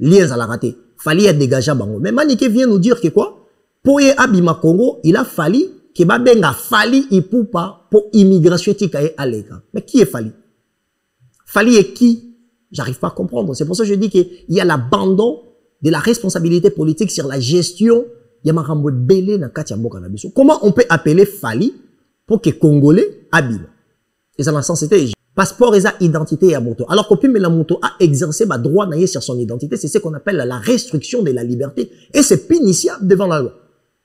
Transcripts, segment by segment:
Liens à la raté. Fali a dégagé bango. Mais Manike vient nous dire que quoi? Pour y Abima Congo, il a fallu que Babenga Fali Ipupa pour immigration tikaye à l'écart. Mais qui est Fali? Fali est qui? J'arrive pas à comprendre. C'est pour ça que je dis qu'il y a l'abandon de la responsabilité politique sur la gestion. Comment on peut appeler Fali pour que Congolais habitent? Et ça dans le sens c'était passeport et sa identité à moto. Alors qu'au la moto a exercé ma droit naïe sur son identité, c'est ce qu'on appelle la restriction de la liberté. Et c'est punissable devant la loi.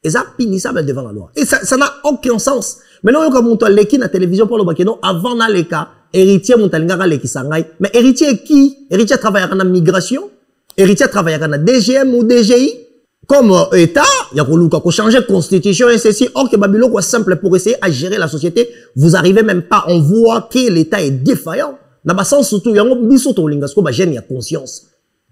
Et ça punissable devant la loi. Et ça n'a aucun sens. Maintenant, il y a mon l'équipe la télévision pour le Bakeno avant dans les cas, héritier mon talingara l'équipe sangay. Mais héritier qui? Héritier travaille à la migration? Héritier travaille à la DGM ou DGI? Comme État, il y a changer la constitution et ceci. Or que Babylone est simple pour essayer à gérer la société. Vous arrivez même pas. On voit que l'État est défaillant. Dans le sens surtout, il y a un bisoto lingasko, il y a conscience.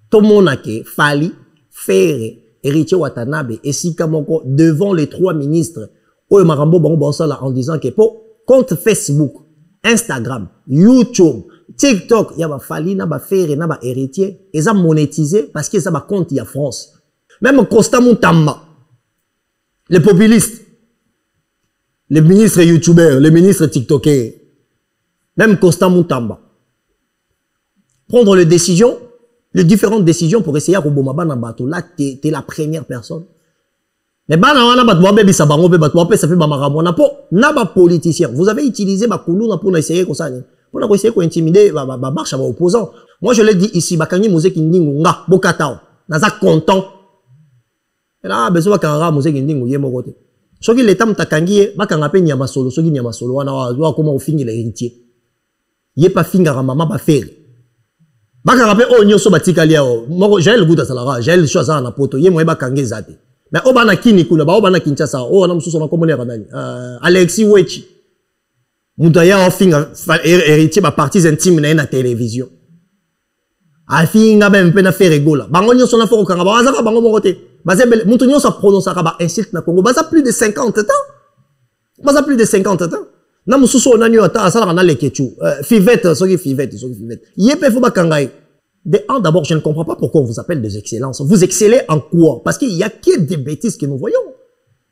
Tout le monde a Fali, Ferré, héritier Watanabe et Sikamoko devant les trois ministres. En disant que pour compte Facebook, Instagram, YouTube, TikTok, il y a Fali, il y a Ferré, il y a héritier. Ils ont monétisé parce qu'ils ont compte il y a France. Même Costa Moutamba, les populistes, les ministres youtubeurs, les ministres tiktokers, même Costa Moutamba, prendre les décisions, les différentes décisions pour essayer à Robomaba dans bateau. Là, t'es la première personne. Mais ça fait pas politicien. Vous avez utilisé ma couloune pour essayer comme ça, pour essayer d'intimider ma marche à opposant. Moi, je l'ai dit ici, Bakangi Moseki Ndingunga, Bokatao, Naza content. Là, besoin qu'un rat mose gending ou yemo côté. Ce qui l'état m'takangi, bakanga pe nyama solo, ce qui nyama solo, wana wa comment on finit l'héritier. Yé pas finir à maman pas faire. Bakanga pe oh nyoso batika lia oh. Moi j'ai le goût de salara, j'ai le choix à na poto, yé moi bakange zate. Mais obana kini kuna, ba obana kinchasa, oh na msuso na komone ranani. Alexis Wechi. Mudaya finir héritier ba parties intimes na na télévision. Afinga ben pe na faire rigola. Bango nyoso na foko kanga ba azaka bango mo côté. Moutounion ça prononce à insulte na Congo. Baza plus de 50 ans. Baza plus de 50 ans. Na mususu onanyo ata asala na lekechu. Fivette, soki fivette. Yépe faut bakangai. D'abord, je ne comprends pas pourquoi on vous appelle des excellences. Vous excellez en quoi? Parce qu'il y a que des bêtises que nous voyons.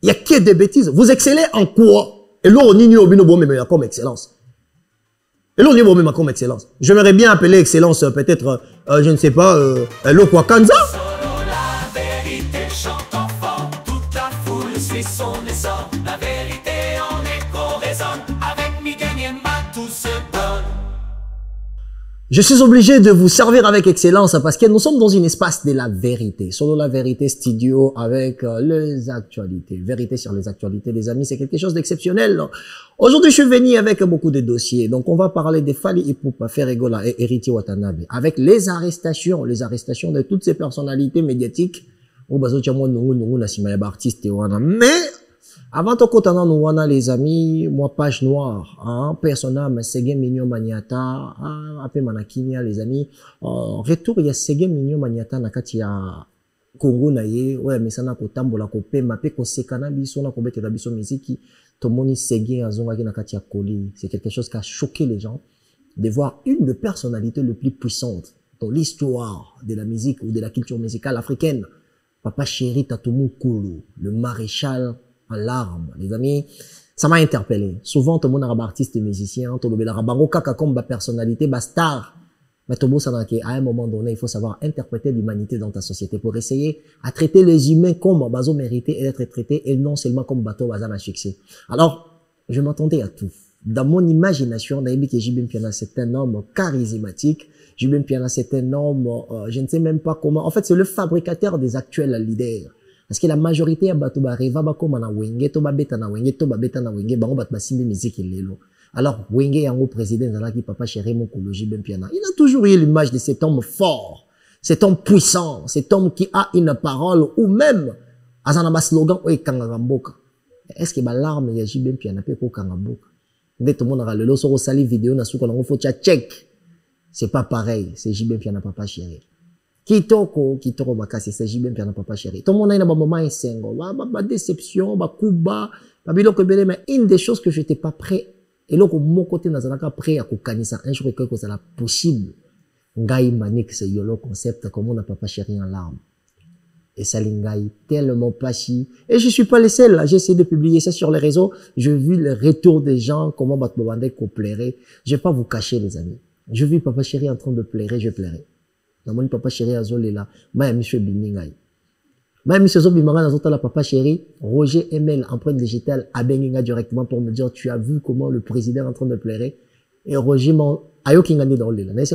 Il y a que des bêtises. Vous excellez en quoi? Et là, on n'y obino bon mais comme excellence. Et là, on y bon comme excellence. J'aimerais bien appeler excellence peut-être, je ne sais pas, Lokwakanza. La vérité en écho résonne avec Miguel Niemba, tout se donne. Je suis obligé de vous servir avec excellence parce que nous sommes dans un espace de la vérité. Solo la vérité studio avec les actualités. Vérité sur les actualités, les amis, c'est quelque chose d'exceptionnel. Aujourd'hui, je suis venu avec beaucoup de dossiers. Donc, on va parler de Fali Ipupa, Ferregola et héritier Watanabe avec les arrestations de toutes ces personnalités médiatiques. Mais avant tout kotana nous wana les amis, moi page noire, hein, personnage Sege Mignon Maniata, appelé Manakinia les amis, retour il y a Sege Mignon Maniata na kati ya Congo na ye, ouais mais ça na kotambola ko pema pe ko sekana biso na ko betela biso musique, tomoni Sege azonga ki na kati ya Koli, c'est quelque chose qui a choqué les gens de voir une des personnalités les plus puissantes dans l'histoire de la musique ou de la culture musicale africaine, Papa Chéri Tatoumou Koulou, le maréchal en larmes, les amis, ça m'a interpellé. Souvent, tout le monde est artiste et musicien, tout le monde est rabango kaka comme personnalité, star. Mais tout le monde à un moment donné, il faut savoir interpréter l'humanité dans ta société pour essayer à traiter les humains comme bazo mérité et être traité et non seulement comme bateau bazana succès. Alors, je m'attendais à tout. Dans mon imagination, Naïbi que Jibim Piana, c'est un homme charismatique. Jibim Piana, c'est un homme, je ne sais même pas comment. En fait, c'est le fabricateur des actuels leaders. Parce que la majorité à bateau reva ba comme na wenge to ba beta na wenge to ba beta na wenge bango bat basimbi musique lelo. Alors wenge yango président zalaki Papa Chéri Mokoloji Bempiana. Il a toujours eu l'image de cet homme fort, cet homme puissant, cet homme qui a une parole ou même azana ba slogan o kangamboka. Est-ce que ba larme ya Bempiana pe ko kangamboka? Dès tout le monde a lelo so sali vidéo na suko na faut check. C'est pas pareil, c'est Bempiana Papa Chéri. Kitoko makasi c'est JB Piana Papa Chéri. Tout le monde a une moment insengo, ba déception, ba kuba, ba biloko belé, mais une des choses que je n'étais pas prêt, et là, mon côté, n'a pas prêt à kanisa un jour que ça possible. Ngai Manik, c'est YOLO concept, comment on n'a pas chéri en larmes. Et ça l'ingaille tellement pachi. Et je suis pas le seul, là. J'ai essayé de publier ça sur les réseaux. J'ai vu le retour des gens, comment Batmobandé qu'on plairait. Je vais pas vous cacher, les amis. Je vis Papa Chéri en train de pleurer, je plairais. Dans mon Papa Chéri Azolé là, ma monsieur Biningaï. Ma monsieur Zobimanga dans la Papa Chéri, Roger ML, empreinte digitale, à Benginga directement pour me dire, tu as vu comment le président est en train de pleurer. Et Roger m'a, ayo kingani dans le là. Je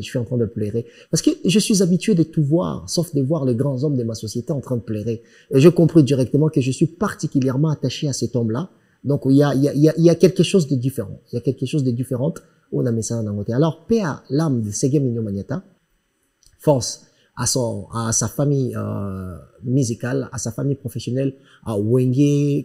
suis en train de pleurer. Parce que je suis habitué de tout voir, sauf de voir les grands hommes de ma société en train de pleurer. Et j'ai compris directement que je suis particulièrement attaché à cet homme-là. Donc, il y a quelque chose de différent. Il y a quelque chose de différent. On a mis ça en côté. Alors, paix à l'âme de Ségué Mignon Maniata. Force à sa famille, musicale, à sa famille professionnelle, à Wenge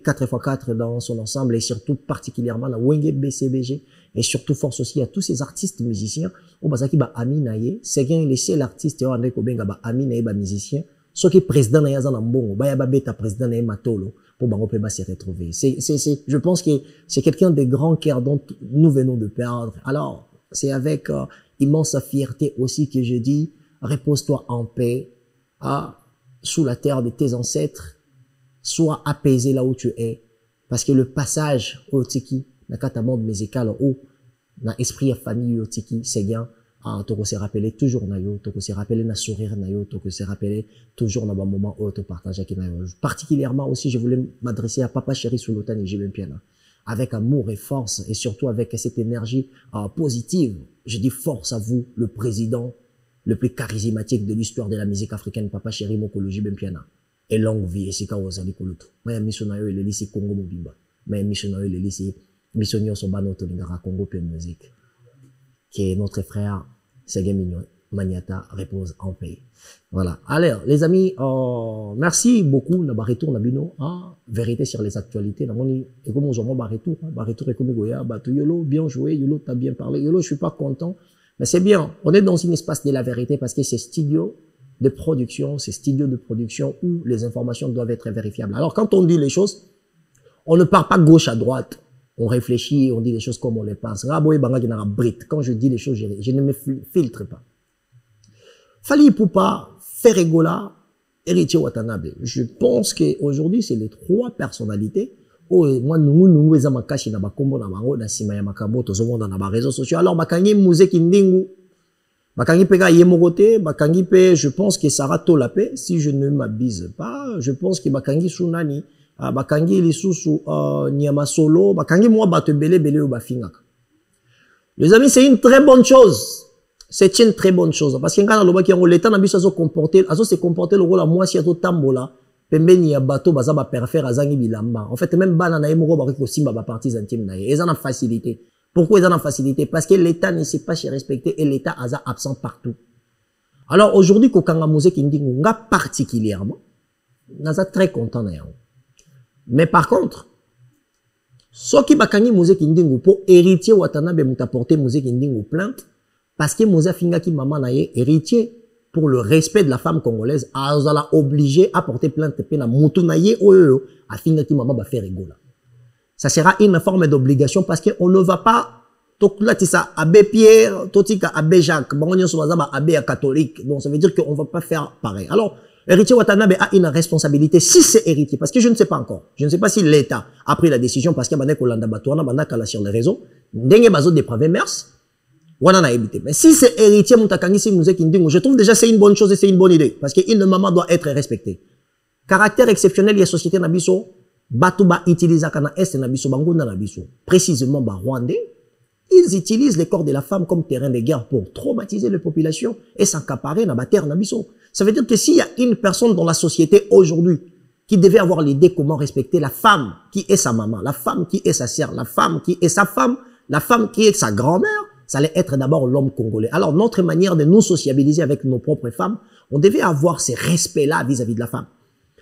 4x4 dans son ensemble et surtout particulièrement à Wenge BCBG. Et surtout force aussi à tous ces artistes musiciens. Au Bazaki ba ami naye, c'est bien laisser l'artiste en andeko benga ba ami naye ba musicien. Ce qui président naye za mbongo, ba ya ba beta président naye matolo pour bango pe ba se retrouver. Je pense que c'est quelqu'un de grand cœur dont nous venons de perdre. Alors, c'est avec immense fierté aussi que je dis repose-toi en paix, sous la terre de tes ancêtres, sois apaisé là où tu es, parce que le passage au tiki na kata monde musical ou na esprit à famille tiki c'est bien toko se rappeler toujours na yo toko se rappeler na sourire na yo toko se rappeler toujours na ba moment où to partager avec na yo. Particulièrement aussi je voulais m'adresser à Papa Chéri Sulotani Jibem Piana avec amour et force et surtout avec cette énergie positive. Je dis force à vous, le président le plus charismatique de l'histoire de la musique africaine, Papa Chéri Mokolo Jibem Piana, et longue vie et sika wazali kolutu maya missionaire le lycée Congo Mobimba maya missionaire le lycée missionnaire Sobano Tolingara Congo P Musique, qui est notre frère Ségué Mignon Maniata repose en paix. Voilà. Alors, les amis, merci beaucoup. Na retour na bino, vérité sur les actualités. Na moni, et comme on retour et comme goya, Yolo, bien joué, Yolo, t'as bien parlé. Yolo, je suis pas content, mais c'est bien. On est dans un espace de la vérité parce que c'est studio de production, où les informations doivent être vérifiables. Alors, quand on dit les choses, on ne part pas gauche à droite. On réfléchit, on dit les choses comme on les pense. Quand je dis les choses, je ne me filtre pas. Fali Poupa, Ferregola, Héritier Watanabe. Je pense qu'aujourd'hui, c'est les trois personnalités. Moi, nous, ezamakashi na bakombo na bango na sima ya makambo tozomona na ba réseaux sociaux. Alors, bakangi Muzeki Ndingu, bakangi peka yemogote, bakangi pe, je pense que Sarah Tolapé, si je ne m'abuse pas, je pense que bakangi Sunani, bakangi lisusu Nyama Solo, bakangi moi bate bele ou bafingaka. Les amis, c'est une très bonne chose. C'est une très bonne chose. Parce que quand l'État n'a pas se comporter le rôle à moi si à tambola, pembeni ya bateau baza ba perfer azangi bilamba. En fait, même bana na yemoko ba ko simba ba parties intimes na ye. Ils en ont facilité. Pourquoi ils en ont facilité? Parce que l'État ne sait pas se respecter et l'État est absent partout. Alors aujourd'hui, Kokanga Muzeki Ndingu nga particulièrement, naza très content na yango. Mais par contre, ceux qui bakangi Muzeki Ndingu pour héritier Watanabe muta porter Muzeki Ndingu plainte parce que Mouza Finga qui maman na ye héritier pour le respect de la femme congolaise a obligé à porter plainte pena mutu na ye oyo a Finga qui maman ba faire rigola. Ça sera une forme d'obligation parce que on ne va pas là tisa abbé Pierre, totika abbé Jacques, bangonyo sobaza ba abbé catholique. Donc ça veut dire qu'on va pas faire pareil. Alors héritier Watanabe a une responsabilité si c'est héritier, parce que je ne sais pas encore. Je ne sais pas si l'État a pris la décision parce qu'il y a Kolanda Batouana, Bandakala sur les réseaux. Ndenge bazo dépravé mers. Mais si c'est héritier, je trouve déjà c'est une bonne chose et c'est une bonne idée. Parce qu'une maman doit être respectée. Caractère exceptionnel, il y a société Nabiso, Batouba utilise Kana Est Nabiso, Bangunda Nabiso. Précisément, Rwandais, ils utilisent les corps de la femme comme terrain de guerre pour traumatiser les populations et s'accaparer dans la terre Nabiso. Ça veut dire que s'il y a une personne dans la société aujourd'hui qui devait avoir l'idée comment respecter la femme qui est sa maman, la femme qui est sa sœur, la femme qui est sa femme, la femme qui est sa grand-mère, ça allait être d'abord l'homme congolais. Alors, notre manière de nous sociabiliser avec nos propres femmes, on devait avoir ces respects-là vis-à-vis de la femme.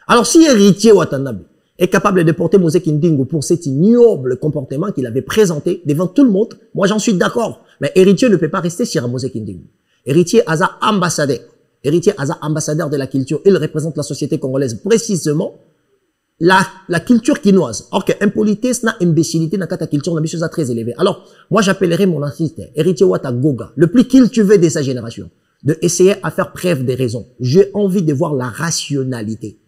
Alors, si héritier Watanabe est capable de porter Muzeki Ndingu pour cet ignoble comportement qu'il avait présenté devant tout le monde, moi j'en suis d'accord. Mais héritier ne peut pas rester sur Muzeki Ndingu. Héritier Aza ambassadeur. Héritier Aza ambassadeur de la culture. Il représente la société congolaise précisément la culture quinoise. Or que impolitesse na imbécilité na kata culture na biso ça très élevé. Alors, moi j'appellerai mon artiste héritier Wata Goga, le plus cultivé de sa génération, de essayer à faire preuve des raisons. J'ai envie de voir la rationalité.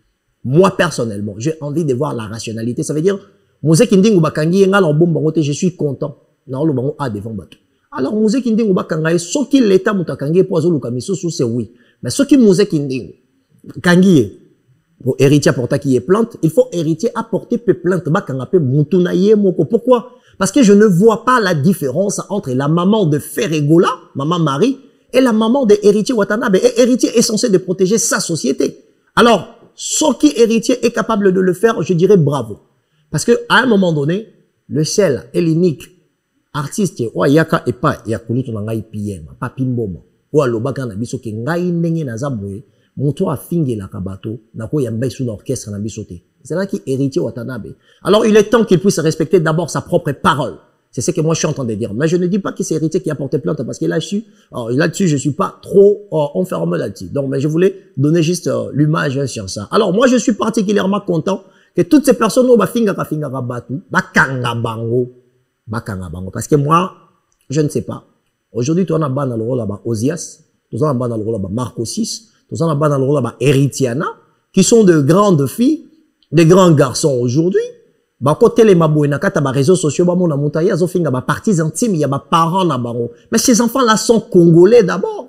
Moi personnellement, j'ai envie de voir la rationalité. Ça veut dire Mose Kindingu bakangi nga la bomba ngote, je suis content. Na lo bango a devant bato. Alors Mose Kindingu bakanga so ki l'état mutakangi po azoluka misosu c'est oui. Mais ce qui Mose Kindingu kangi pour héritier apporter qui est plante, il faut héritier apporter peu plante bakangapé mutunaye moko. Pourquoi? Parce que je ne vois pas la différence entre la maman de Ferregola, maman Marie, et la maman de héritier Watanabe. Et héritier est censé de protéger sa société. Alors, ce qui héritier est capable de le faire, je dirais bravo. Parce que à un moment donné, le seul et l'unique artiste wa yaka et pas yakulutu na ngai PM, papi mboma. Wa lobaka na biso ke ngai ndenge na zabwe. Monto a fingé la kabato, nako yamba sous l'orchestre na bisoté. C'est là qui héritier Watanabe. Alors il est temps qu'il puisse respecter d'abord sa propre parole. C'est ce que moi je suis en train de dire. Mais je ne dis pas que c'est héritier qui a porté plainte parce que là-dessus, je suis pas trop enfermé là-dessus. Donc, mais je voulais donner juste l'image sur ça. Alors moi je suis particulièrement content que toutes ces personnes ba finga batu, ba kanga bango, parce que moi je ne sais pas. Aujourd'hui tu en as ban dans le rôle là-bas Osias, tu en as ban dans le rôle là-bas Marco 6. Tous en bas dans le rôle là-bas, Héritiana, qui sont de grandes filles, de grands garçons aujourd'hui. Bah, côté les mabouina, kata ba réseaux sociaux, bah, mon amoutaïa, zofinga, bah, parties intimes, il y a bah, parents na baro. Mais ces enfants-là sont congolais d'abord.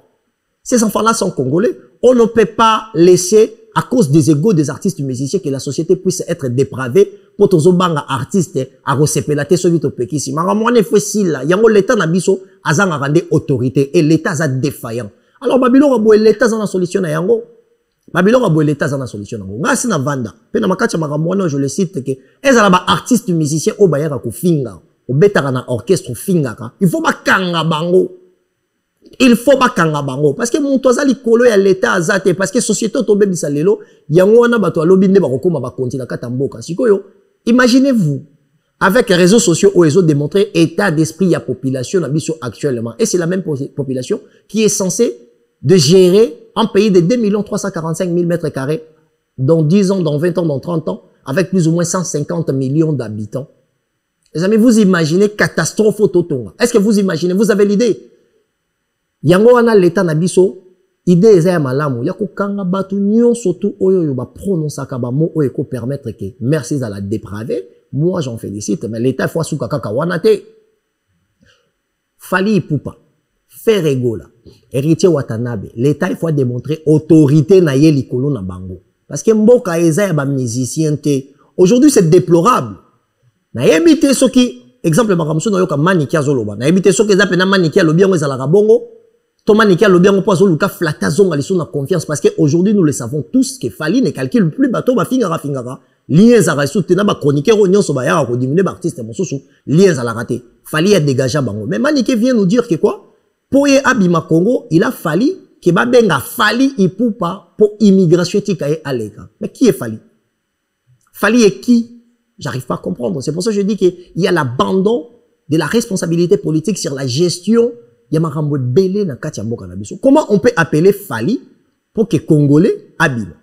Ces enfants-là sont congolais. On ne peut pas laisser, à cause des égos des artistes musiciens, que la société puisse être dépravée pour tous banga artistes, à recépelater celui au pékissi. Maramouane faut si là, yango l'état nabiso, azang a rendu autorité, et l'état a défaillant. Alors, Babylon a beau l'état dans la solution à yango. Babylon a beau l'état dans la solution à yango. Grâce à Vanda. Pena makacha maramouane, je le cite que, ezala artiste musicien, au bayaka ko finga, au betara na orchestre finga ka. Il faut pas kanga bango. Il faut pas kanga bango. Parce que mon toza li kolo ya l'état azate, parce que société tobe bisa lelo, yango wana bato alobi nde ba kokoma ba kontina katamboka. Sikoyo, imaginez-vous, avec les réseaux sociaux où ils ont démontré état d'esprit à la population actuellement. Et c'est la même population qui est censée de gérer un pays de 2 345 000 mètres carrés dans 10 ans, dans 20 ans, dans 30 ans, avec plus ou moins 150 millions d'habitants. Les amis, vous imaginez catastrophe au Totonga. Est-ce que vous imaginez, vous avez l'idée? Yango wana l'état nabiso, idée eza malamu, yako kanga batu nyon surtout oyo yo ba prononcer ka ba mo oyo ko permettre que merci à la dépravée. Moi j'en félicite, mais l'état faut sous kaka wana te. Fali Ipupa, Ferregola, héritier Watanabe, l'état il faut démontrer autorité na ye likolo na bango. Parce que mboka eza ya ba musicien te. Aujourd'hui c'est déplorable. Na yebite soki exemple makamso na yoka manikia zoloba. Na yebite soki eza pena manikia lobi yango ezala bongo. Tomanikia lobi yango po azoluka flata zonga liso na confiance parce que aujourd'hui nous le savons tous que Fali ne calcule plus bateau ba fingara. Liens à rasoute na ba chroniqueur nyonso ba ya ko diminuer ba artiste mosusu liens à la raté. Fali a dégagé bango. Mais Maniké vient nous dire que quoi? Pour y abima Congo, il a fallu que ba benga Fali Ipupa pour immigration tikaye aleka. Mais qui est Fali? Fali est qui? J'arrive pas à comprendre. C'est pour ça que je dis qu'il y a l'abandon de la responsabilité politique sur la gestion. Comment on peut appeler Fali pour que Congolais habitent?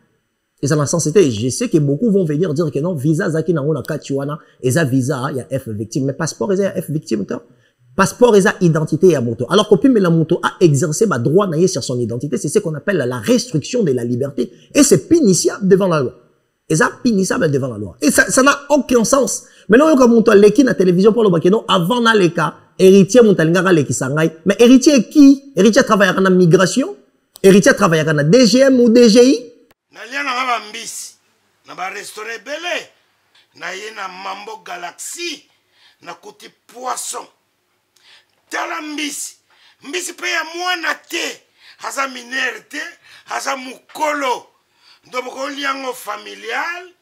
Et ça dans le sens, je sais que beaucoup vont venir dire que non, visa zaki na ngona kachiwana, et ça visa, il y a F victime, mais passeport, il y a F victime, passeport, il y a identité, il y a moto. Alors, quand la moto a exercé ma droit sur son identité, c'est ce qu'on appelle la restriction de la liberté. Et c'est punissable devant la loi. Et ça, punissable devant la loi. Et ça n'a aucun sens. Maintenant, quand on a l'équipe à la télévision pour le bakeno, avant dans les cas, héritier, on a l'équipe sangay. Mais héritier qui? Héritier travaille à la migration? Héritier travaille à la DGM ou DGI? Nalia na ba mbisi na ba restaurant belé na ye na Mambo Galaxy na kuti poisson tala mbisi pe ya mwana te haza minere te haza mukolo ndoboko liango familial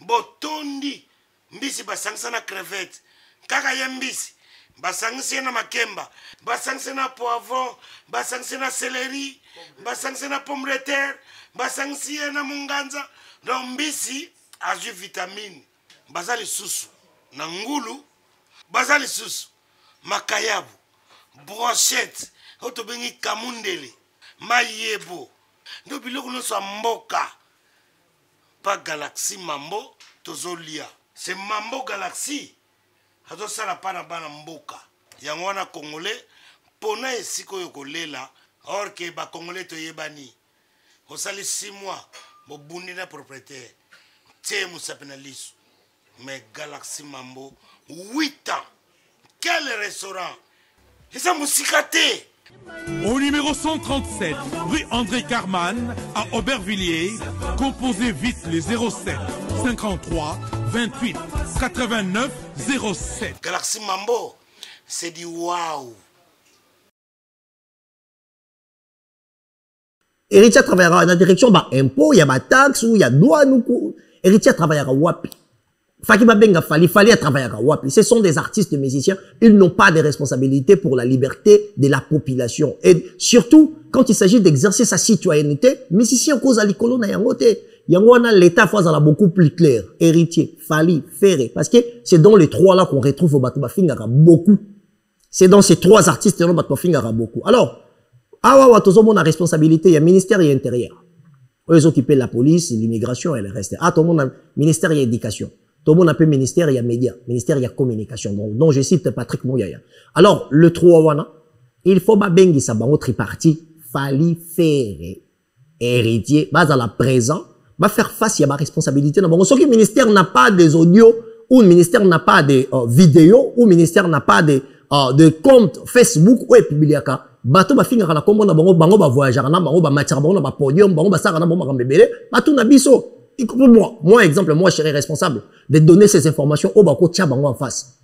botondi mbisi basangisa na crevette kaka ye mbisi basangisa na makemba basangisa na poivron basangisa na céleri basangisa na pomme de terre basangisi na munganza donc mbisi azu vitamine bazali susu na ngulu bazali susu makayabu brochette oto bengi kamundele mayebo ndo biloko no so mboka pa Galaxy Mambo tozolia. C'est Mambo Galaxy. Azo sala pana bana mboka. Yango wana Congolais pona esiko yokolela or que ba Congolais to yebani. Osali 6 mois bo bundi na propriétaire. Tie musapena lisu. Mais Galaxy Mambo 8 ans. Quel restaurant? Et ça musicate. Au numéro 137, rue André Carman, à Aubervilliers, composez vite les 07 53 28 89 07. Galaxy Mambo, c'est du waouh. Héritier travaillera dans la direction, bah, impôt, il y a taxe, ou il y a douane, ou Héritier travaillera wapi. Fakiba Benga Fali travaillera wapi. Ce sont des artistes musiciens, ils n'ont pas de responsabilité pour la liberté de la population. Et surtout, quand il s'agit d'exercer sa citoyenneté, musicien cause à l'icolo na yangote. Yangwana, l'État fois beaucoup plus clair. Héritier, Fali, Ferré. Parce que c'est dans les trois là qu'on retrouve au Batouba Fingara beaucoup. C'est dans ces trois artistes là Batouba Fingara beaucoup. Alors, awa tozomo na responsabilité, il y a ministère et intérieur. Eux occupent la police, l'immigration et le reste. Ah, tout le monde a ministère et éducation. Tout le monde a ministère, il y a médias, ministère, il y a communication. Donc je cite Patrick Mouyaya. Alors, le 3 il faut bengi sa bango tripartite, Fali, Ferré, Héritier, bas à la présent, va faire face à ma responsabilité. Ce que le ministère n'a pas des audios, ou le ministère n'a pas de vidéos, ou le ministère n'a pas de compte Facebook, ou publié ka. Bato ba finira na kombo na bango ba voyager na bango ba matière bango na ba podium bango ba sara na bango mbebele bato na biso. Moi, exemple, moi, je serais responsable de donner ces informations au Bako Tchabango en face.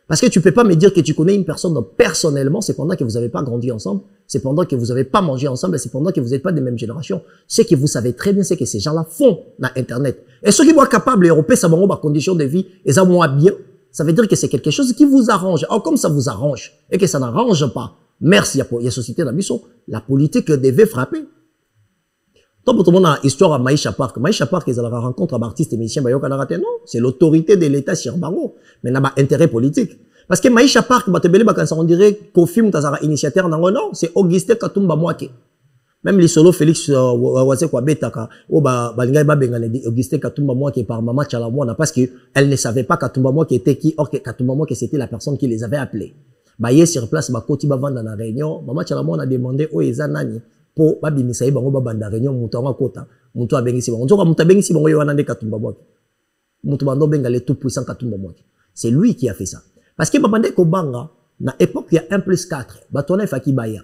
Parce que tu peux pas me dire que tu connais une personne personnellement, c'est pendant que vous n'avez pas grandi ensemble, c'est pendant que vous n'avez pas mangé ensemble, c'est pendant que vous n'êtes pas des mêmes générations. Ce que vous savez très bien, c'est que ces gens-là font dans Internet. Et ceux qui sont capables d'europer ça bango, conditions de vie, et ça moins bien, ça veut dire que c'est quelque chose qui vous arrange. Alors, comme ça vous arrange, et que ça n'arrange pas, merci, il y a société d'ambition, la politique devait frapper. Tout le monde a histoire à Maïcha Park. Maïcha Park, ils ont la rencontre à artistes et musiciens, non, c'est l'autorité de l'État sur Bango. Mais n'a pas intérêt politique. Parce que Maïcha Park, on dirait qu'au film, tu as initiateur, non, c'est Augustin Katumba Mwake. Même les solo Félix, Wazé Kwabetaka, Augustin Katumba Mwake par Mama Tchalamouana, parce qu'elle ne savait pas Katumba Mwake était qui, or que Katumba Mwake c'était la personne qui les avait appelés. Baye sur place, Bakoti Bavanda dans la réunion, Mama Tchalamouana a demandé, oh, Ezanani. Po babimisa bango babanda réunion mutu anga kota mutu abengisi bango nzoka mutu abengisi bango ywana nde Katumba Mwake mutu bando benga le tout puissant Katumba Mwake. C'est lui qui a fait ça parce que babande ko banga na époque il y a 1+4 batona faki baya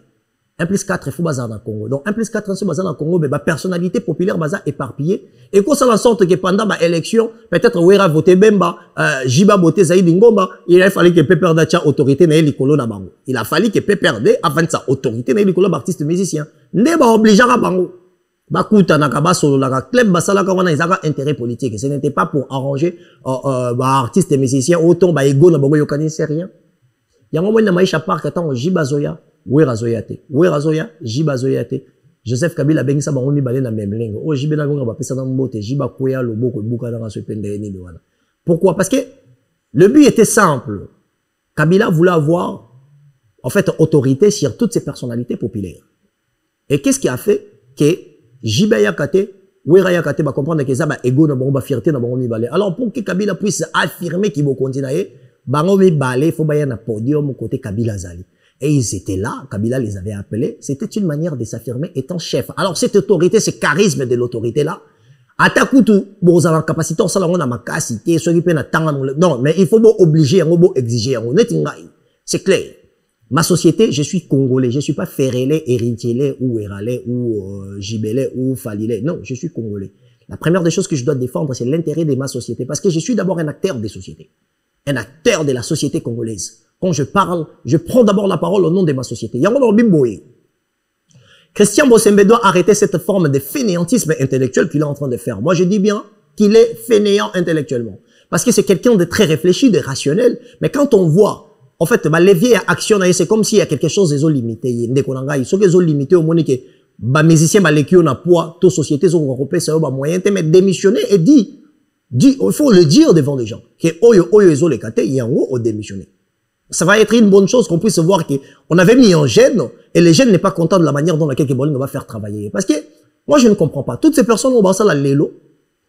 1+4 faut baza na Congo. Donc 1+4 sur baza na Congo, mais ba personnalité populaire baza éparpillée et qu'on s'en sorte que pendant ma élection peut-être Wera voté Bemba, Jiba voté Zaïdi Ngomba, il a fallu que Pepper Dacha autorité na likolo na bango. Il a fallu que Pepper de avant sa autorité na likolo artiste musicien. Ne ba obligeara bango. Ba kuta na ka ba solo la ka club basala ka wana izaka intérêt politique. Ce n'était pas pour arranger ba artiste musicien autant ba ego na bango yokani c'est rien. Yango mo na Maïcha Park attend Jiba Zoya. Wera Zoya, Jiba Zoyate. Joseph Kabila bengisa bango mibale na même langue. Oh Jiba na bango ba pesa na mbote, Jiba koya loboko buka na so pende ni de wana. Pourquoi? Parce que le but était simple. Kabila voulait avoir en fait autorité sur toutes ces personnalités populaires. Et qu'est-ce qui a fait que Jiba Yakate, Wera Yakate va comprendre que ça ba ego na bango ba fierté na bango mibale. Alors pour que Kabila puisse affirmer qu'il va continuer, bango mibale faut ba na podium côté Kabila Zali. Et ils étaient là, Kabila les avait appelés. C'était une manière de s'affirmer étant chef. Alors cette autorité, ce charisme de l'autorité-là, Atakutu, bon, vous avez la capacité, on s'en a ma capacité, non, mais il faut obliger, exiger, c'est clair. Ma société, je suis congolais, je suis pas Ferrélé, Héritier, ou Eralé, ou Jibélé, ou Falilé. Non, je suis congolais. La première des choses que je dois défendre, c'est l'intérêt de ma société. Parce que je suis d'abord un acteur des sociétés. Un acteur de la société congolaise. Quand je parle, je prends d'abord la parole au nom de ma société. Christian Bossembe doit arrêter cette forme de fainéantisme intellectuel qu'il est en train de faire. Moi, je dis bien qu'il est fainéant intellectuellement. Parce que c'est quelqu'un de très réfléchi, de rationnel. Mais quand on voit, en fait, les vieilles actions, c'est comme s'il y a quelque chose de limité. Il y a ce qui est limité au monde que les musiciens, les ont poids, toutes les sociétés ont regroupé, ça a moyen de démissionner et dit, il faut le dire devant les gens, que oyo les kate, il y a un haut démissionné. Ça va être une bonne chose qu'on puisse voir qu'on avait mis un gène et les jeunes n'est pas content de la manière dont laquelle Kebolin va faire travailler. Parce que moi je ne comprends pas. Toutes ces personnes ont basé la lelo,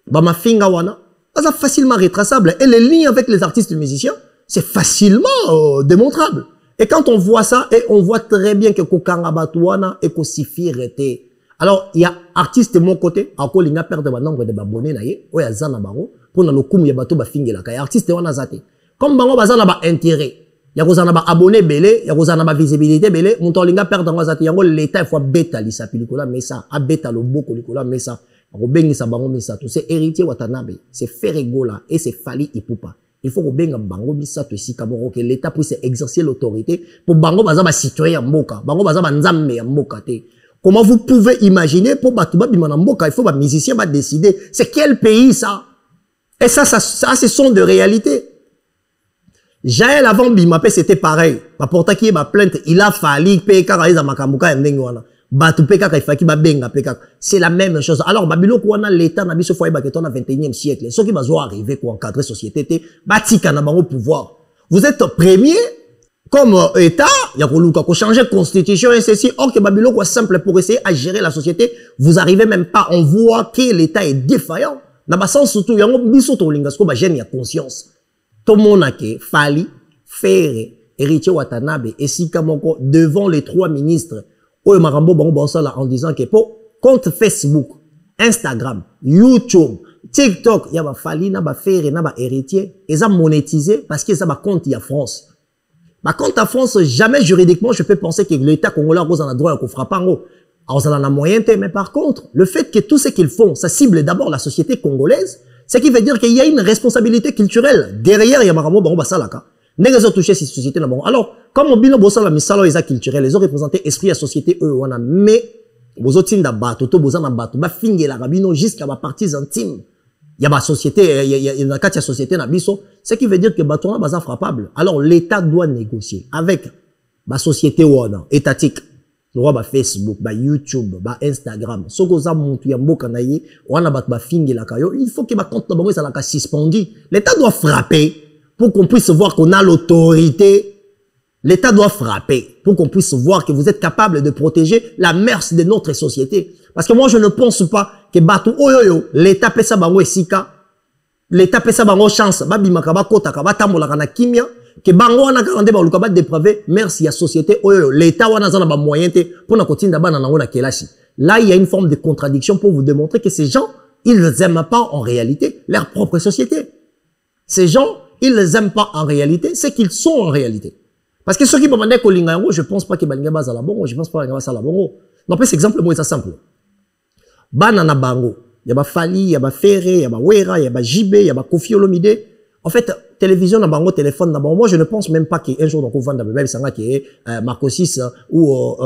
bama finga wana, C'est facilement retraçable. Et les liens avec les artistes musiciens, c'est facilement démontrable. Et quand on voit ça, et on voit très bien que Kokangabatuana et Kosifirete. Alors, il y a artistes de mon côté, encore il y a perdre le nombre de abonnés, ou il y a Zanabaro, pour le coup, il y a bateau bafingela. Il y a artistes de Wanazate. Comme Bango Bazana ba intérêt, il y a Zana ba abonnés belé, il y a Zana ba visibilité belé, mon temps l'inga perdre dans Zate. Il y a l'État, il faut bêta lisa pellicula, mais ça, a bêta le beau pellicula, mais ça. Robengi sa bango misa tout c'est héritier Watanabe, c'est Ferregola et c'est Fali Ipupa. Il faut que benga bango misa to si kaboro que l'État puisse exercer l'autorité pour bango bazaba citoyen mboka, bango bazaba nzambe mboka te. Comment vous pouvez imaginer pour batuba bimana mboka, il faut ba musicien va décider c'est quel pays ça? Et ça ce sont de réalités. Jaël avant Bimapé c'était pareil. Ma porta qui est ma plainte, il a fallu payer karaïza makamuka ndengwana. C'est la même chose. Alors, Babylon, quoi, l'État n'a pas ce foyer, on a 21e siècle. Ceux qui vont arriver pour encadrer la société, batika n'a pas au pouvoir. Vous êtes premier, comme État, il y a qu'on changer la constitution et ceci. Or que Babylon, quoi, simple pour essayer à gérer la société, vous arrivez même pas. On voit que l'État est défaillant. Dans le sens surtout, il y a un biso to lingasko, bah, il y a conscience. Tout le monde a que Fali, Ferre, Héritier Watanabe et Sikamoko devant les 3 ministres. En disant que pour compte Facebook, Instagram, YouTube, TikTok, il y a Fali, na ba Ferre, na ba Héritier, ils ont monétisé parce qu'ils ont un compte à France. Bah, compte à France, jamais juridiquement, je peux penser que l'État congolais a un droit qu'on fera pas en haut. Alors, ça en a moyen, mais par contre, le fait que tout ce qu'ils font, ça cible d'abord la société congolaise, ce qui veut dire qu'il y a une responsabilité culturelle. Derrière, il y a Marambo, Baron Basalaka. Ils ont touché ces sociétés. Alors, comme on bino bossa la misalo ils ont culturel, ils ont représenté esprit à société eux wana mais vous autres da bato to boza na bato ba finge la rabino jusqu'à ma partie intime. Il y a ma société, il y a une katia société na biso, ce qui veut dire que bato na baza frappable. Alors l'État doit négocier avec ma société wana étatique. Droit ba Facebook, ba YouTube, ba Instagram. Sokoza muntu ya mboka na ye wana bato ba finge la kayo, il faut que ba compte na bango ça la ka suspendu. L'État doit frapper pour qu'on puisse voir qu'on a l'autorité. L'État doit frapper pour qu'on puisse voir que vous êtes capable de protéger la mœurs de notre société. Parce que moi, je ne pense pas que Batou Oyoyo, l'État peut ça bango esika, l'État peut ça bango chance, babimaka ba kota ka ba tambola na kimia, que bango wana ka rende ba luka ba dépravé, merci à société Oyoyo, l'État wana zana ba moyen te pour na kotinda ba na na kelashi. Là, il y a une forme de contradiction pour vous démontrer que ces gens, ils n'aiment pas en réalité leur propre société. Ces gens, ils ne les aiment pas en réalité, c'est qu'ils sont en réalité. Parce que ceux qui m'ont dit que je pense pas que Balinga basa la bongo, je pense pas que basa la bongo. Non, plus exemple, moi, c'est simple. Banana bango. Il y a Fali, il y a Ferre, il y a Wera, il y a JB, il y a Kofi Olomide. En fait, télévision, na bango, téléphone, na bango. Moi, je ne pense même pas qu'un jour, on va vendre même sanga qui est Marco 6 ou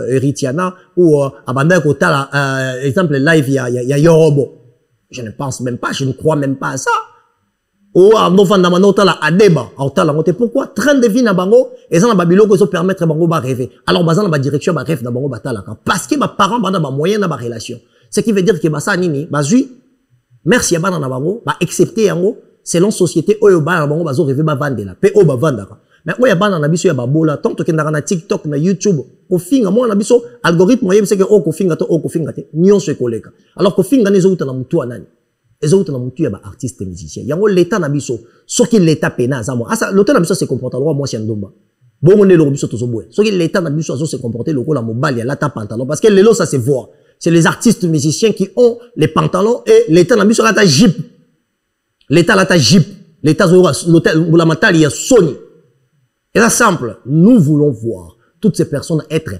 Eritiana ou Abanda Kotala, exemple, live, il y a Yorobo. Je ne pense même pas, je ne crois même pas à ça. Ou à novembre dans la adeba pourquoi train de vie na bango et ça na babilo ko permettre bango ba rêver alors bazana ba direction ba rêve na bango batala parce que ba parents bana ba moyen na ba relation ce qui veut dire que ba ça nini bazui merci ya bana na bango ba accepter yango selon société oyo ba na bango bazo rêver ba vandela pe o ba vandaka mais oya bana na biso ya ba bola tant que ndaka na TikTok na YouTube ko finga mo na biso algorithme yebise que o ko finga to o ko finga te nyonso ekoleka alors ko finga nezo uta na mutu anani. Les autres n'ont pas bah artistes et musiciens. Il y a l'État n'a biso. Ce qui l'État pénal ça moi. Ah l'État n'a biso se comporte alors moi c'est un domba. Bon on est le biso tous au bout. Ce qui l'État n'a biso se comporter le la mobile il y a la pantalon parce que les lots ça se voit. C'est les artistes musiciens qui ont les pantalons et l'État n'a biso la ta jeep. L'État la ta jeep. L'État l'hôtel ou la mentale il y a Sony. Et c'est simple. Nous voulons voir toutes ces personnes être.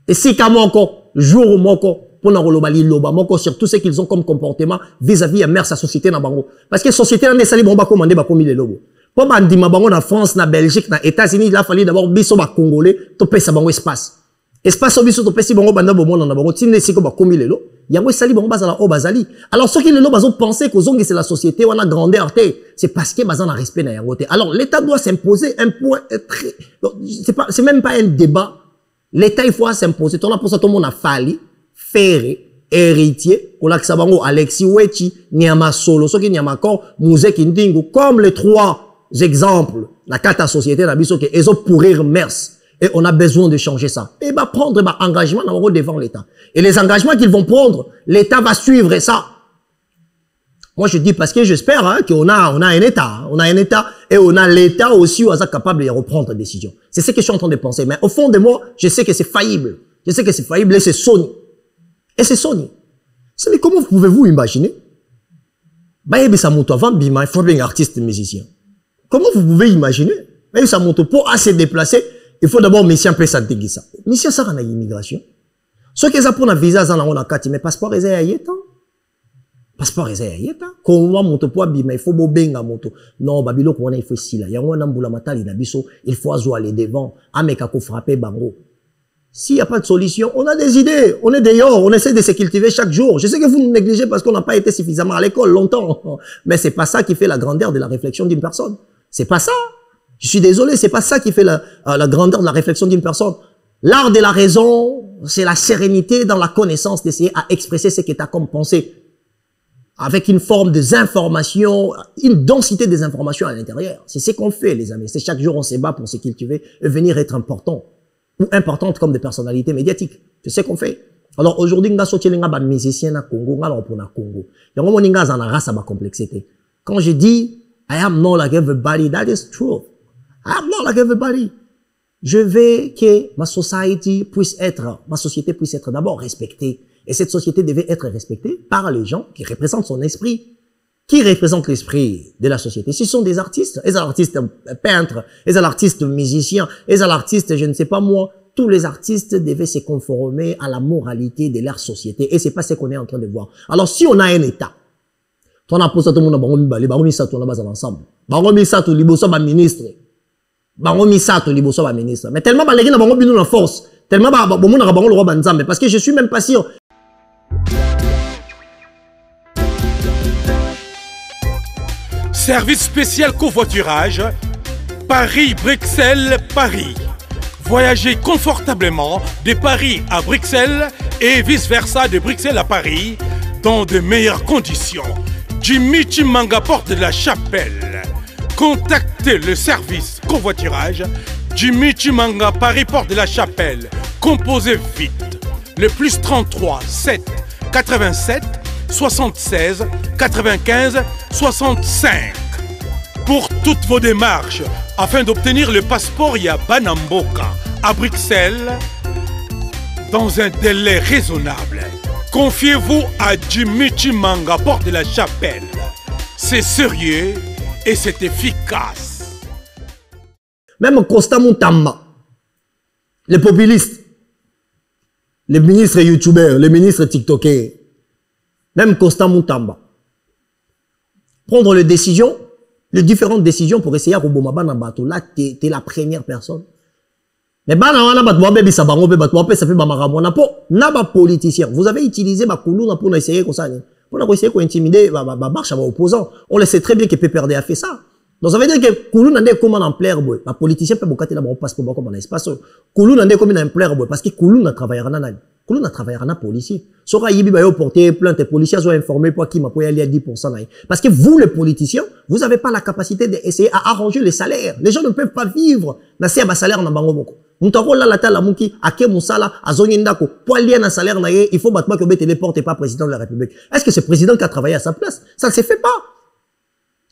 Et si comme encore jour ou moko pour na rolobali loba moko sur tout ce qu'ils ont comme comportement vis-à-vis à mère sa société na bango parce que société na sali bomba commander ba komi les lobo pour bandima bango na France na Belgique na États-Unis il a fallu d'abord biso ba congolais to pesa bango espace biso to pesi bango banda bomona na bango tinde siko ba komi lelo yango sali bango bazala o bazali alors ceux qui les loba ont pensé que zongi c'est la société on a grandeur c'est parce que bazana respect na yango alors l'État doit s'imposer un point très c'est même pas un débat l'État il faut s'imposer on a pour ça tout le monde a fallu Ferre, Héritier, Olaksabango, Alexis Wechi, Niama Solo, Soki Niama Kor, Mouzek Indingo, comme les 3 exemples, la carte société, la biso, que ils ont pourrir mers. Et on a besoin de changer ça. Et bah, prendre, bah, engagement, devant l'État. Et les engagements qu'ils vont prendre, l'État va suivre ça. Moi, je dis parce que j'espère hein, qu'on a un État. Hein. On a un État et on a l'État aussi où on est capable de reprendre des décisions. C'est ce que je suis en train de penser. Mais au fond de moi, je sais que c'est faillible. Je sais que c'est faillible et c'est Sony. Et c'est Sony. Mais comment pouvez-vous imaginer? Bah, il faut bien un artiste musicien. Comment vous pouvez imaginer? Bah, ça monte pour se déplacer. Il faut d'abord mission peut s'intégrer ça. Mission ça en immigration. Ce que ça pour un visa ça on a quatre mais passeport est ayéta. Passeport est ayéta. Comment monte pour bima il faut bobenga moto. Non babilo ko il faut si là. Yango na mbula matali na biso il faut aller devant ameka ko frapper bango. S'il n'y a pas de solution, on a des idées, on est dehors, on essaie de se cultiver chaque jour. Je sais que vous nous négligez parce qu'on n'a pas été suffisamment à l'école longtemps. Mais c'est pas ça qui fait la grandeur de la réflexion d'une personne. C'est pas ça. Je suis désolé, c'est pas ça qui fait la grandeur de la réflexion d'une personne. L'art de la raison, c'est la sérénité dans la connaissance d'essayer à expresser ce que tu as comme pensée. Avec une forme des informations, une densité des informations à l'intérieur. C'est ce qu'on fait, les amis. C'est chaque jour on se bat pour se cultiver et venir être important. Ou importantes comme des personnalités médiatiques. C'est ce qu'on fait. Alors aujourd'hui, nous avons des musiciens au Congo, nous avons Congo. Nous avons une race à complexité. Quand je dis, I am not like everybody, that is true. I am not like everybody. Je veux que ma société puisse être d'abord respectée. Et cette société devait être respectée par les gens qui représentent son esprit. Qui représente l'esprit de la société? Ce sont des artistes. Ils sont artistes peintres, ils sont artistes musiciens, ils sont artistes, je ne sais pas moi. Tous les artistes devaient se conformer à la moralité de leur société. Et c'est pas ce qu'on est en train de voir. Alors, si on a un État, on a posé tout le monde ensemble. Ministre. Mais tellement, la force. Tellement, parce que je suis même pas sûr. Service spécial covoiturage, Paris-Bruxelles-Paris. Voyagez confortablement de Paris à Bruxelles et vice-versa de Bruxelles à Paris dans de meilleures conditions. Jimmy Chimanga, porte de la Chapelle. Contactez le service covoiturage Jimmy Chimanga, Paris, porte de la Chapelle. Composez vite. Le plus 33 7 87 76 95 65. Pour toutes vos démarches, afin d'obtenir le passeport Yabanamboka à Bruxelles, dans un délai raisonnable, confiez-vous à Jimmy Chimanga, porte de la Chapelle. C'est sérieux et c'est efficace. Même Costa Moutamba, les populistes, les ministres youtubeurs, les ministres tiktokers, même Costa Moutamba, prendre les décisions, les différentes décisions pour essayer à Robomaba Nambato. Là, t'es la première personne. Mais ça fait politicien. Vous avez utilisé ma Koulouna pour essayer comme ça. Pour essayer d'intimider marche à opposant. On le sait très bien que PPRD a fait ça. Donc ça veut dire que Koulouna n'est comme un plaire. Les politiciens peuvent beaucoup la passeport comme un espace. Koulouna n'est comme un plaire parce que Koulouna travaille à Nanani. Koulouna travaille à un policier. Sora Yibi va porter plainte, les policiers sont informés pour qui m'a payé à 10%. Parce que vous, les politiciens, vous n'avez pas la capacité d'essayer à arranger les salaires. Les gens ne peuvent pas vivre dans ces salaires dans Bangomoko. Moutaro la la tala mouki, ake moussala, azonyendako, pour lier un salaire naïe, il faut battre que vous téléporte et pas président de la République. Est-ce que c'est président qui a travaillé à sa place? Ça ne se fait pas.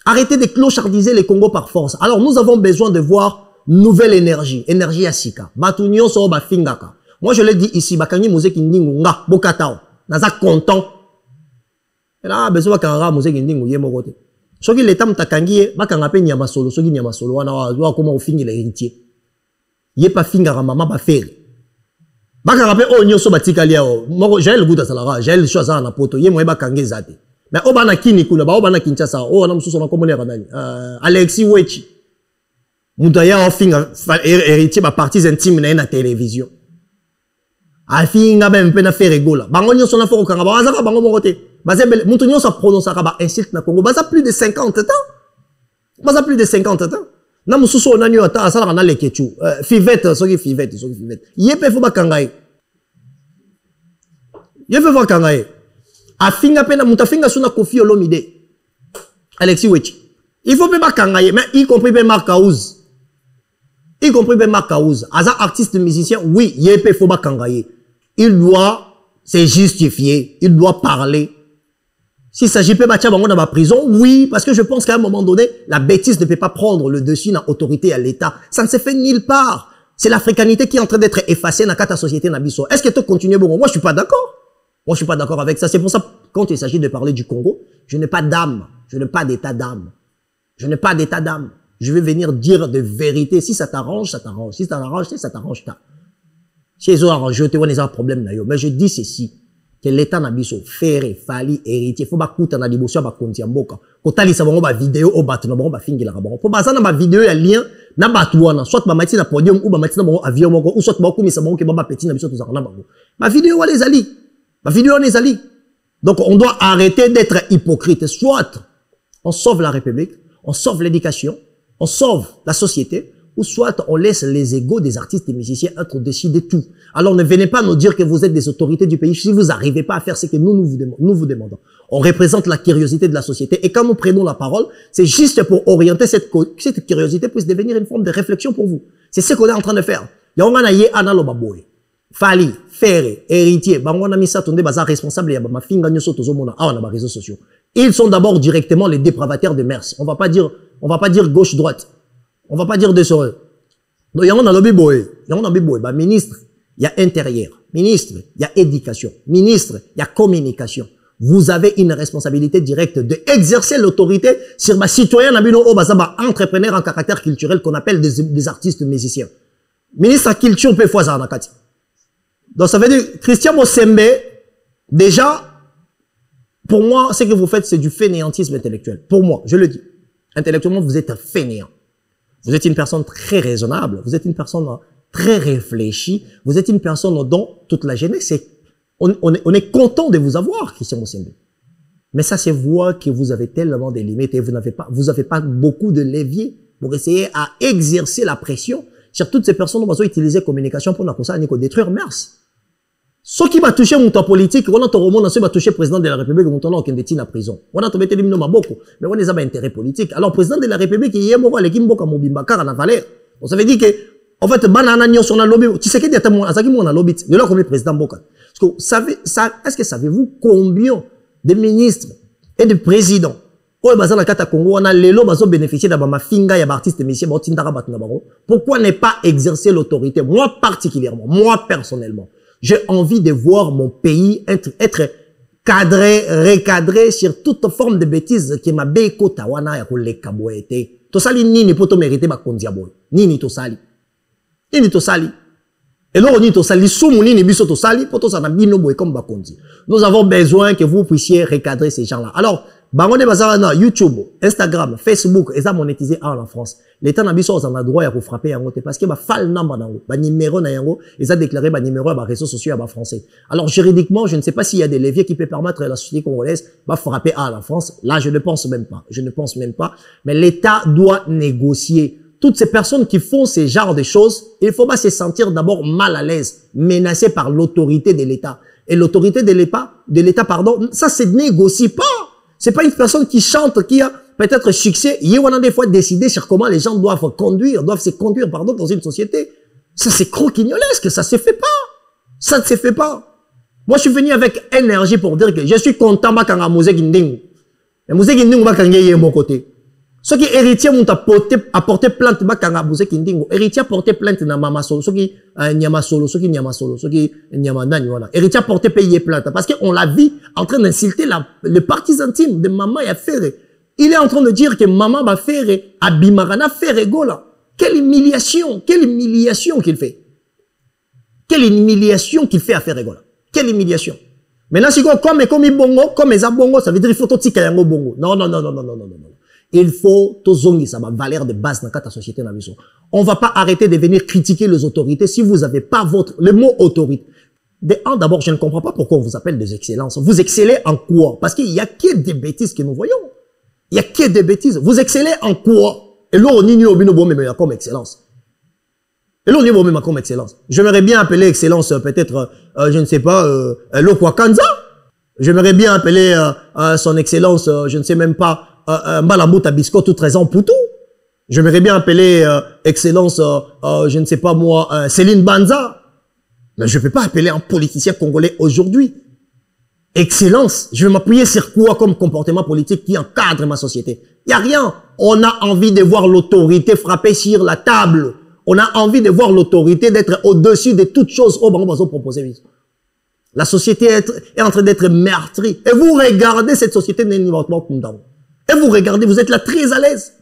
Arrêtez de clochardiser les Congo par force. Alors nous avons besoin de voir nouvelle énergie, énergie asika. Batunyo so ba fingaka. Moi, je l'ai dit ici, bakangi mozeki ndingu nga, bokatao. Naza content. Et là, besoin bakanga mozeki ndingu ye mokote. Soki l'État mtakangi, bakanga pe nyama solo, soki nyama solo, wana wa comment au fingi l'héritier. Yé pas fingara maman ba faire. Bakanga pe o nyoso batika lia o. Moko, j'ai le goût de salara, j'ai le choix à na poto, yé moye bakangi zate. Mais obana kini kuna, ba obana kinchasa, o na msuso na komole ranani. Alexis Wechi. Moudaya o finga, héritier ba parties intimes na na télévision. Afinga ben pena faire rigola. Bango nyo sona foko kanga bazaka bango mokote. Bazebele mutu nyo sa prononce ka insulte na Congo. Baza plus de 50 ans. Baza plus de 50 ans. Na mususu onanyo ata asala na lekechu. Fivette soki fivette. Yepe fo bakangai. Yepe fo bakangai. Afinga pena mutafinga suna Kofi Olomide. Alexis Wechi. Il faut pas bakangai mais y compris ben Marc Aouz. Y compris ben Marc Aouz. Aza artiste musicien, oui, yepe fo bakangai. Il doit se justifier, il doit parler. S'il s'agit pas de dans ma prison, oui, parce que je pense qu'à un moment donné, la bêtise ne peut pas prendre le dessus dans l'autorité à l'État. Ça ne se fait nulle part. C'est l'africanité qui est en train d'être effacée dans la société Nabiso. Est-ce que tu continues bon? Moi, je suis pas d'accord. Moi, je suis pas d'accord avec ça. C'est pour ça, quand il s'agit de parler du Congo, je n'ai pas d'âme. Je n'ai pas d'état d'âme. Je n'ai pas d'état d'âme. Je vais venir dire de vérité. Si ça t'arrange, ça t'arrange. Si ça t'arrange, ça t'arrange. Si ils ont arrangé, tu vois, ils ont un problème. Mais je dis ceci. Que l'État n'a biso, faire, fali, héritier, faut pas coûter na liboso, ba konti amboka. Quand ali savon ba vidéo, au bat, na ba fingi la rabon. Faut pas ça na ba vidéo, ya lien, na batuana, soit ba mati na podium, ou ba mati na ba avion moko, ou soit ba koumi sa bon, ke ba petit na biso, tout ça, na bango. Ma vidéo, les ali. Ma vidéo, les ali. Donc, on doit arrêter d'être hypocrite. Soit, on sauve la République, on sauve l'éducation, on sauve la société, ou soit on laisse les égos des artistes et musiciens être au-dessus de tout. Alors ne venez pas nous dire que vous êtes des autorités du pays si vous n'arrivez pas à faire ce que nous vous demandons. On représente la curiosité de la société et quand nous prenons la parole, c'est juste pour orienter cette curiosité puisse devenir une forme de réflexion pour vous. C'est ce qu'on est en train de faire. Fali, Ferre, héritier, responsable réseaux sociaux. Ils sont d'abord directement les dépravataires de mers. On va pas dire gauche-droite. On va pas dire de ce. Donc, il y a un lobby boy. Ministre, il y a intérieur. Ministre, il y a éducation. Ministre, il y a communication. Vous avez une responsabilité directe d'exercer l'autorité sur ma citoyen, entrepreneur en caractère culturel qu'on appelle des artistes musiciens. Ministre à culture, peut faire ça, donc, ça veut dire, Christian Mosembe, déjà, pour moi, ce que vous faites, c'est du fainéantisme intellectuel. Pour moi, je le dis. Intellectuellement, vous êtes un fainéant. Vous êtes une personne très raisonnable, vous êtes une personne très réfléchie, vous êtes une personne dont toute la jeunesse, on est content de vous avoir, Christian Mosembe. Mais ça, c'est vous que vous avez tellement de limites et vous n'avez pas beaucoup de levier pour essayer à exercer la pression sur toutes ces personnes qui vont utiliser la communication pour détruire Mers. Ce qui va toucher mon temps politique, on a tout le monde va toucher le président de la République, on a détenu en prison. On a trouvé des beaucoup, mais on a des intérêts politiques. Alors, le président de la République, il y a un l'équipe Mboka Mobimbakar en Valère. Donc, ça veut dire que, en fait, banana nyo sur la lobby, tu sais qu'il y a un lobby, il y a un président Mboka. Est-ce que savez-vous combien de ministres et de présidents, on a l'élo, bénéficié d'un finga, il y a artiste monsieur, pourquoi ne pas exercer l'autorité? Moi, particulièrement, moi, personnellement. J'ai envie de voir mon pays être cadré, recadré sur toute forme de bêtises qui m'a béco tawana ya kule kaboete. Tosali nini poto mériter ba kondia boy. Nini tosali. Nini tosali. Et là on dit tosali sumu nini biso tosali poto sana bino boy comme ba kondi. Nous avons besoin que vous puissiez recadrer ces gens-là. Alors bangone bazana YouTube, Instagram, Facebook, et ça monétisé en France. L'État n'a biso en a droit à vous frapper en côté parce que ba fal number nango, ba numéro na yango, ils a déclaré ba numéro à ba réseaux sociaux à ba français. Alors juridiquement, je ne sais pas s'il y a des leviers qui peuvent permettre à la société congolaise ba frapper à la France. Là, je ne pense même pas. Je ne pense même pas. Mais l'État doit négocier. Toutes ces personnes qui font ces genres de choses, il faut pas se sentir d'abord mal à l'aise, menacé par l'autorité de l'État. Et l'autorité de l'État, pardon, ça se négocie pas. C'est pas une personne qui chante, qui a peut-être succès. Il y a des fois décidé sur comment les gens doivent se conduire, pardon, dans une société. Ça, c'est croquignolesque, ça se fait pas. Ça ne se fait pas. Moi, je suis venu avec énergie pour dire que je suis content, ma kanga Mouzé Gindingu. Mais Mouzé Gindingu, ma kanga yé mon côté. Ceux qui héritiers m'ont apporté plainte, ma kanga Mouzé Gindingu. Héritier apporté plainte na mama solo, ceux qui nyama solo, ceux qui nyama solo, ceux qui nyama nani, voilà. Héritier apporté payé plainte. Parce qu'on l'a vu en train d'insulter le partisantime de maman et Ferre. Il est en train de dire que maman va faire Abimarana Ferre Gola. Quelle humiliation qu'il fait. Quelle humiliation qu'il fait à Ferre Gola. Quelle humiliation. Maintenant, si comme bongo, comme les abongo, ça veut dire qu'il faut tout tika yango bongo. Non. Il faut tout zongi, ça va valeur de base dans la société. On va pas arrêter de venir critiquer les autorités si vous avez pas le mot autorité. D'abord, je ne comprends pas pourquoi on vous appelle des excellences. Vous excellez en quoi? Parce qu'il y a que des bêtises que nous voyons. Il y a que des bêtises. Vous excellez en quoi? Et là, on y a comme excellence. Et là, on y a comme excellence. J'aimerais bien appeler excellence, peut-être, je ne sais pas, Lokwakanza. J'aimerais bien appeler son excellence, je ne sais même pas, Mbalambuta Bisco, tout 13 ans, Poutou. J'aimerais bien appeler excellence, je ne sais pas moi, Céline Banza. Mais je ne peux pas appeler un politicien congolais aujourd'hui. excellence. Je vais m'appuyer sur quoi comme comportement politique qui encadre ma société? Il n'y a rien. On a envie de voir l'autorité frapper sur la table. On a envie de voir l'autorité d'être au-dessus de toutes choses. Oh, on va proposer. La société est en train d'être meurtrie. Et vous regardez cette société. Et vous regardez, vous êtes là très à l'aise.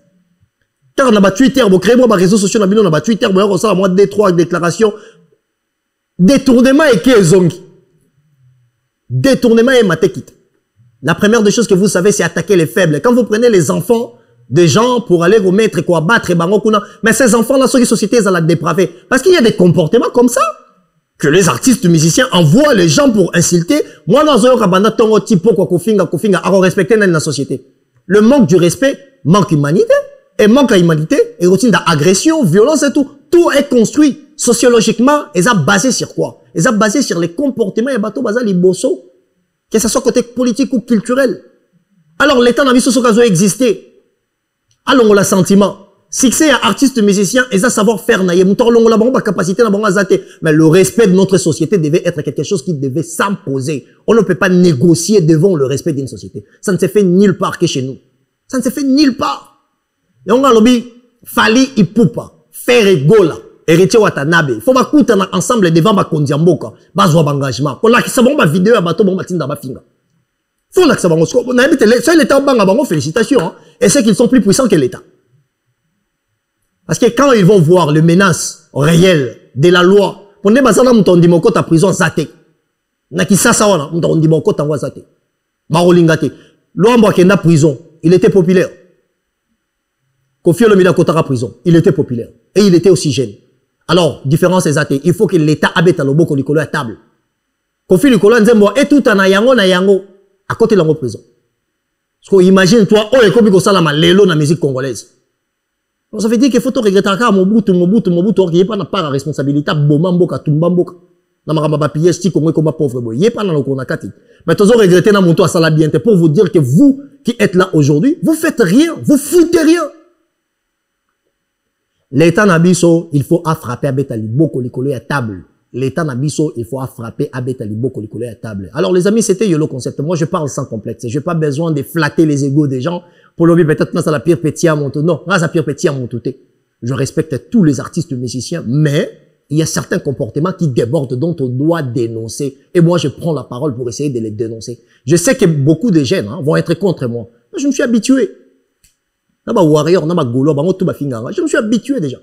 Car on a Twitter, vous créez moi réseaux sociaux, on a Twitter, on a moi des 3 déclarations. Détournement et qu'est-ce détournement et matékite. La première des choses que vous savez, c'est attaquer les faibles. Quand vous prenez les enfants des gens pour aller vous mettre quoi battre, mais ces enfants-là sont des sociétés à la dépraver. Parce qu'il y a des comportements comme ça que les artistes musiciens envoient les gens pour insulter. Moi, dans un rabana, tongo tipo quoi kofinga à respecter dans la société. Le manque du respect manque humanité et manque à humanité et routine d'agression, violence et tout. Tout est construit sociologiquement et ça basé sur quoi? Et ça basé sur les comportements et bateau basé les bosso, que ce soit côté politique ou culturel. Alors l'État n'a vu ce qui a existé. Alors on a sentiment. Si c'est un artiste musicien et ça savoir faire naïe, on a capacité mais le respect de notre société devait être quelque chose qui devait s'imposer. On ne peut pas négocier devant le respect d'une société. Ça ne se fait nulle part que chez nous. Ça ne se fait nulle part. Et on a lobby Fali Ipupa, faire égola. Héritier Watanabe, faut pas coûter ensemble devant ma kondiamboka, bazwa engagement. Pour la qui savon ma vidéo à bateau bon matin dans ma finga. Faut la que ça va on a habité seul l'état banga bango félicitations et c'est qu'ils sont plus puissants que l'état. Parce que quand ils vont voir le menace réelle de la loi, pour ne pas savoir m'ton dimoko ta prison zate. Na ki sasa wana m'ton dimoko ta wa zate. Marolingate. Loambo kenda prison, il était populaire. Kofi Olomide Kotara prison, il était populaire et il était aussi jeune. Alors, différence est athée. Il faut que l'État habite à l'oboko likolo à table. Kofi Likolo Nzembo et tout en yango à côté de la prison. Parce que imagine toi, oh, et comme il ça la lelo na musique congolaise. Donc ça veut dire qu'il faut te regretter à Mobutu, qui n'est pas na part à responsabilité, Bomamboka, Tumbamboka. Na maramba piège, si Congo comme pauvre boy. Il n'est pas dans le konakati. Mais toujours regretter na monto à Salabiente pour vous dire que vous, qui êtes là aujourd'hui, vous faites rien, vous foutez rien. L'État Nabiso, il faut frapper à Betali Boko Likolo à table. L'État Nabiso, il faut frapper à Betali Boko Likolo à table. Alors les amis, c'était le concept. Moi, je parle sans complexe. Je n'ai pas besoin de flatter les égos des gens pour le dire peut-être c'est la pire petit à mon tout. Non, c'est la pire petit à mon tout. Je respecte tous les artistes musiciens, mais il y a certains comportements qui débordent dont on doit dénoncer. Et moi, je prends la parole pour essayer de les dénoncer. Je sais que beaucoup de jeunes vont être contre moi. Je me suis habitué. Je me suis habitué déjà.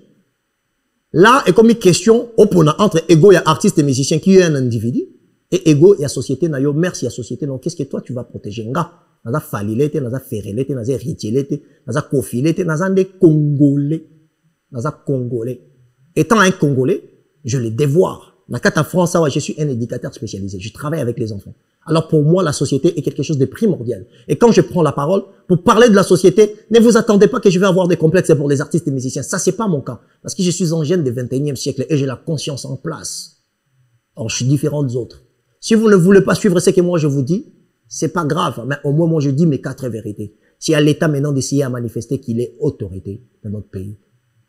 Là, est comme une question entre ego et artiste et musicien qui est un individu et ego et la société. Merci à la société. Donc, qu'est-ce que toi tu vas protéger? Naza falilete, naza ferelete, naza ritielete, naza kofilete, naza des Congolais. Naza Congolais. Étant un Congolais, je les dévoire. En France, je suis un éducateur spécialisé. Je travaille avec les enfants. Alors pour moi, la société est quelque chose de primordial. Et quand je prends la parole pour parler de la société, ne vous attendez pas que je vais avoir des complexes pour les artistes et musiciens. Ça, c'est pas mon cas. Parce que je suis un jeune du 21e siècle et j'ai la conscience en place. Or, je suis différent des autres. Si vous ne voulez pas suivre ce que moi je vous dis, c'est pas grave. Mais au moins, moi, je dis mes 4 vérités. C'est à l'État maintenant d'essayer à manifester qu'il est autorité dans notre pays.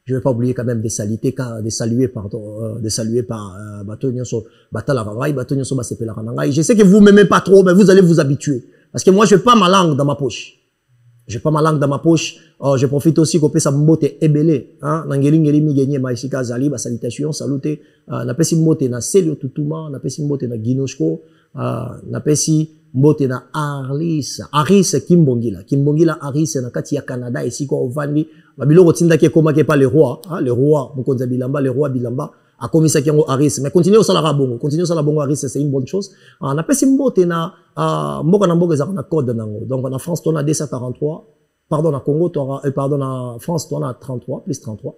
Je ne vais pas oublier quand même de saluer par Batonyoso Batalarangai, Batonyoso Basepelarangai. Je sais que vous m'aimez pas trop, mais vous allez vous habituer. Parce que moi, je n'ai pas ma langue dans ma poche. Je n'ai pas ma langue dans ma poche. Je profite aussi qu'on peut s'ambote ebele. Nangelingeli migenye maïsika zali, ba salutation, salute. Napesi mbote na Selio Tutuma, napesi mbote na Ginoshko, napesi mbote na Aris Kimbongila. Kimbongila Aris na kati ya Canada ici kwa ovandi. Babilo rotinda ke koma ke pas le roi, le roi Mukonza Bilamba, le roi Bilamba a commis ça qui en Aris. Mais continuez au salara bongo, continuez au salara bongo Aris, c'est une bonne chose. On a pesi mbote na mboka na mboka za na code nango. Donc en France on a 243, pardon na Congo pardon na France on a 33 plus 33.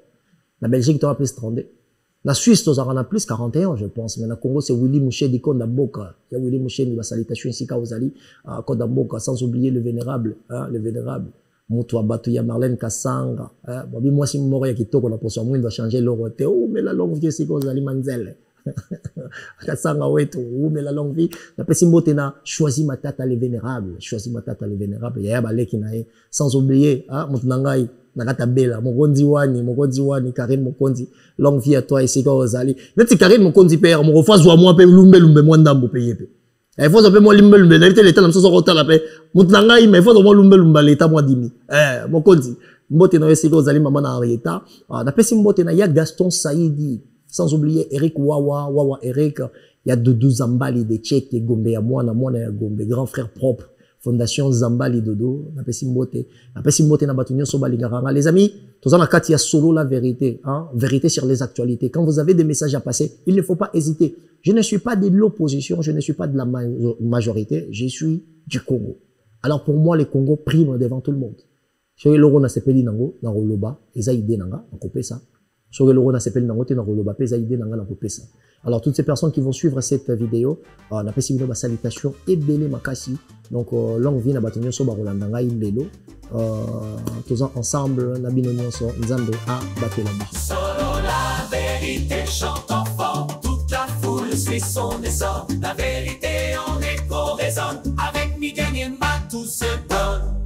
La Belgique on a plus 32. La Suisse, on a plus 41, je pense. Mais le Congo, c'est Willy Mouché di Kondamboka. Il y a Willy Mouché di salutation ici, Kaozali, Kondamboka, sans oublier le vénérable, le vénérable. Moutoua Batouya Marlène Kassanga. Moi, si je suis kitoko, on a pour moi, il va changer l'euro. Oh, mais la longue vie, c'est Kaozali Manzel. Kassanga, ouais, oh, mais la longue vie. La personne motena, choisis ma tata, le vénérable. Choisis ma tata, le vénérable. Il y a balé qui n'a sans oublier, Moutenangaï. Nakata bela mokonzi wani Karine mokonzi longue vie à toi ici Kaozali neti Karine mokonzi père mo refazwa moi pe lumbe moi ndambo payer pe Il faut savoir moi l'imbe l'imbe. L'état l'état comme ça sur la paix. Montananga il mais il faut savoir l'imbe l'imbe l'état moi dimi. Mon kondi. Mbote na yesi ko zali maman na l'état. Na pesi mbote na ya Gaston Saïdi. Sans oublier Eric Wawa Eric. Il y a Doudou Zambali de Tchèque et Gombe à moi na Gombe grand frère propre. Fondation Zambali Dodo, na pesi mbote na batunyo so balingaranga. Les amis, tous en a kati ya solo la vérité, hein, vérité sur les actualités. Quand vous avez des messages à passer, il ne faut pas hésiter. Je ne suis pas de l'opposition, je ne suis pas de la majorité, je suis du Congo. Alors pour moi, le Congo prime devant tout le monde. Soki loko na sepeli nango na roloba, eza ide nanga na kopesa. Soki loko na sepeli nango te na roloba, eza ide nanga na kopesa. Alors, toutes ces personnes qui vont suivre cette vidéo, on a fait une salutation et belé makasi. Donc, longue vie na batonyo so barolandanga imbelo. Tous ensemble, na binonyo so nzambe a batela biso. Solo la vérité chante en fort, toute la foule suit son essor. La vérité en écho résonne, avec Miguel Yemba tout se donne.